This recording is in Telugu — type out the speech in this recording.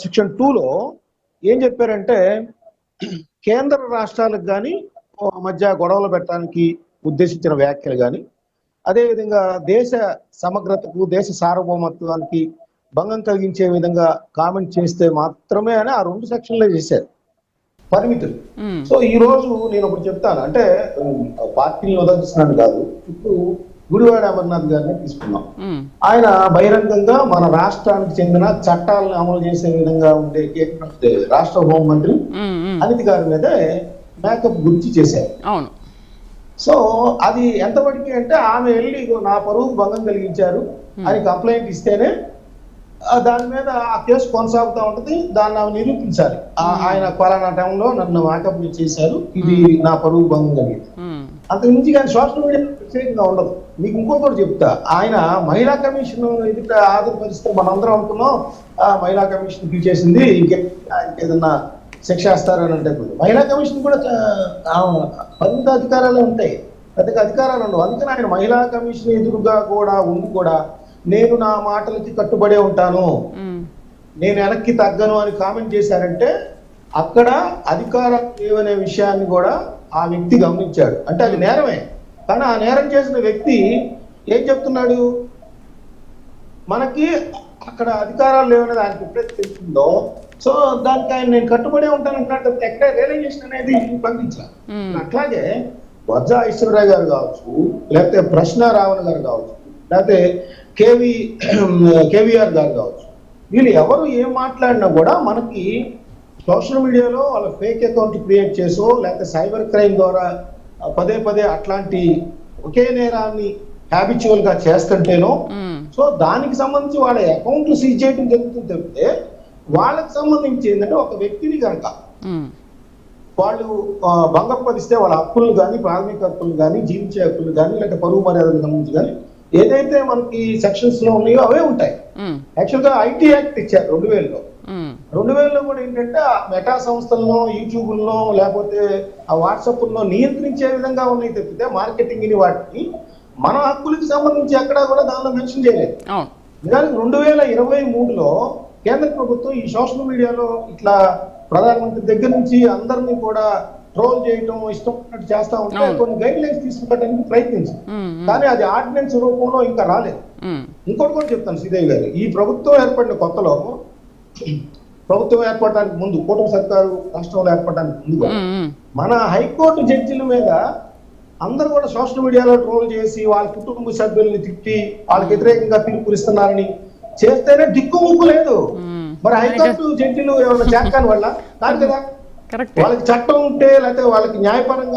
సెక్షన్ 2లో ఏం చెప్పారంటే కేంద్ర రాష్ట్రాలకు కానీ మధ్య గొడవలు పెట్టడానికి ఉద్దేశించిన వ్యాఖ్యలు కానీ అదేవిధంగా దేశ సమగ్రతకు దేశ సార్వభౌమత్వానికి భంగం కలిగించే విధంగా కామెంట్ చేస్తే మాత్రమే అని ఆ 2 సెక్షన్లే చేశారు పరిమితులు. సో ఈ రోజు నేను ఒకటి చెప్తాను, అంటే పార్టీని ఉదరిస్తున్నాను కాదు, ఇప్పుడు గుడివాడ అమర్నాథ్ గారిని తీసుకున్నాం. ఆయన బహిరంగంగా మన రాష్ట్రానికి చెందిన చట్టాలను అమలు చేసే విధంగా ఉండే రాష్ట్ర హోంమంత్రి అనిత్ గారి మీదే మేకప్ గురించి చేశారు. అవును. సో అది ఎంతవరకు అంటే ఆమె వెళ్ళి నా పరువు భంగం కలిగించారు అని కంప్లైంట్ ఇస్తేనే దాని మీద ఆ కేసు కొనసాగుతూ ఉంటుంది, దాన్ని ఆమె నిరూపించాలి. ఆయన పలానా టైంలో నన్ను మేకప్ చేశారు, ఇది నా పరువు భంగం కలిగింది. అంతకు మించి కానీ సోషల్ మీడియా ప్రత్యేకంగా ఉండదు. మీకు ఇంకొకటి చెప్తా, ఆయన మహిళా కమిషన్ ఎదుట ఆధారపరిస్తే మనందరం అనుకున్నాం మహిళా కమిషన్ చేసింది ఇంకేదన్నా శిక్ష వేస్తారని అంటే మహిళా కమిషన్ కూడా పరిమిత అధికారాలే ఉంటాయి, పెద్దగా అధికారాలు ఉండవు. అందుకని ఆయన మహిళా కమిషన్ ఎదురుగా కూడా ఉండి కూడా నేను నా మాటలకి కట్టుబడే ఉంటాను, నేను వెనక్కి తగ్గను అని కామెంట్ చేశారంటే అక్కడ అధికారం లేవనే విషయాన్ని కూడా ఆ వ్యక్తి గమనించాడు. అంటే అది నేరమే, కానీ ఆ నేరం చేసిన వ్యక్తి ఏం చెప్తున్నాడు, మనకి అక్కడ అధికారాలు లేవనేది ఆయనకు ఎప్పుడైతే తెలుస్తుందో సో దానికి ఆయన నేను కట్టుబడే ఉంటాను అంటున్నట్టు ఎక్కడ రియలైజేషన్ అనేది పంపించాలి. అట్లాగే వజ్జ ఐశ్వర్యరావు గారు కావచ్చు, లేకపోతే ప్రశ్న రావణ గారు కావచ్చు, లేకపోతే కేవీఆర్ గారు కావచ్చు, వీళ్ళు ఎవరు ఏం మాట్లాడినా కూడా మనకి సోషల్ మీడియాలో వాళ్ళ ఫేక్ అకౌంట్ క్రియేట్ చేసో లేకపోతే సైబర్ క్రైమ్ ద్వారా పదే పదే అట్లాంటి ఒకే నేరాన్ని హ్యాబిచువల్ గా చేస్తుంటేనో సో దానికి సంబంధించి వాళ్ళ అకౌంట్లు సీజ్ చేయడం జరుగుతుంది. తప్పితే వాళ్ళకి సంబంధించి ఏంటంటే ఒక వ్యక్తిని కనుక వాళ్ళు భంగపరిస్తే వాళ్ళ హక్కులు కానీ ప్రాథమిక హక్కులు కానీ జీవించే హక్కులు కానీ లేకపోతే పరువు మర్యాదలకు సంబంధించి కానీ ఏదైతే మనకి సెక్షన్స్ లో ఉన్నాయో అవే ఉంటాయి. యాక్చువల్ గా ఐటీ యాక్ట్ ఇచ్చారు 2000లో. 2000లో కూడా ఏంటంటే ఆ మెటా సంస్థలను యూట్యూబ్లో లేకపోతే ఆ వాట్సాప్ లో నియంత్రించే విధంగా ఉన్నాయి తప్పితే మార్కెటింగ్ ని వాటిని మన హక్కులకి సంబంధించి ఎక్కడా కూడా దానిలో మెన్షన్ చేయలేదు. నిజానికి 2023లో కేంద్ర ప్రభుత్వం ఈ సోషల్ మీడియాలో ఇట్లా ప్రధానమంత్రి దగ్గర నుంచి అందరినీ కూడా ట్రోల్ చేయటం ఇష్టం చేస్తా ఉంటే కొన్ని గైడ్ లైన్స్ తీసుకురావడానికి ప్రయత్నించింది, కానీ అది ఆర్డినెన్స్ రూపంలో ఇంకా రాలేదు. ఇంకోటి కూడా చెప్తాను శ్రీదేవి గారు, ఈ ప్రభుత్వం ఏర్పడిన కొత్తలో ప్రభుత్వం ఏర్పడడానికి ముందు కూటమి సర్కారు రాష్ట్రంలో ఏర్పడడానికి ముందు మన హైకోర్టు జడ్జిల మీద అందరూ కూడా సోషల్ మీడియాలో ట్రోల్ చేసి వాళ్ళ కుటుంబ సభ్యుల్ని తిట్టి వాళ్ళకి వ్యతిరేకంగా తీర్పులు ఇస్తున్నారని చేస్తేనే దిక్కు ముక్కు లేదు. మరి హైకోర్టు జడ్జిలు ఏమైనా చేస్తాను వల్ల కాదు కదా, వాళ్ళకి చట్టం ఉంటే లేకపోతే వాళ్ళకి న్యాయపరంగా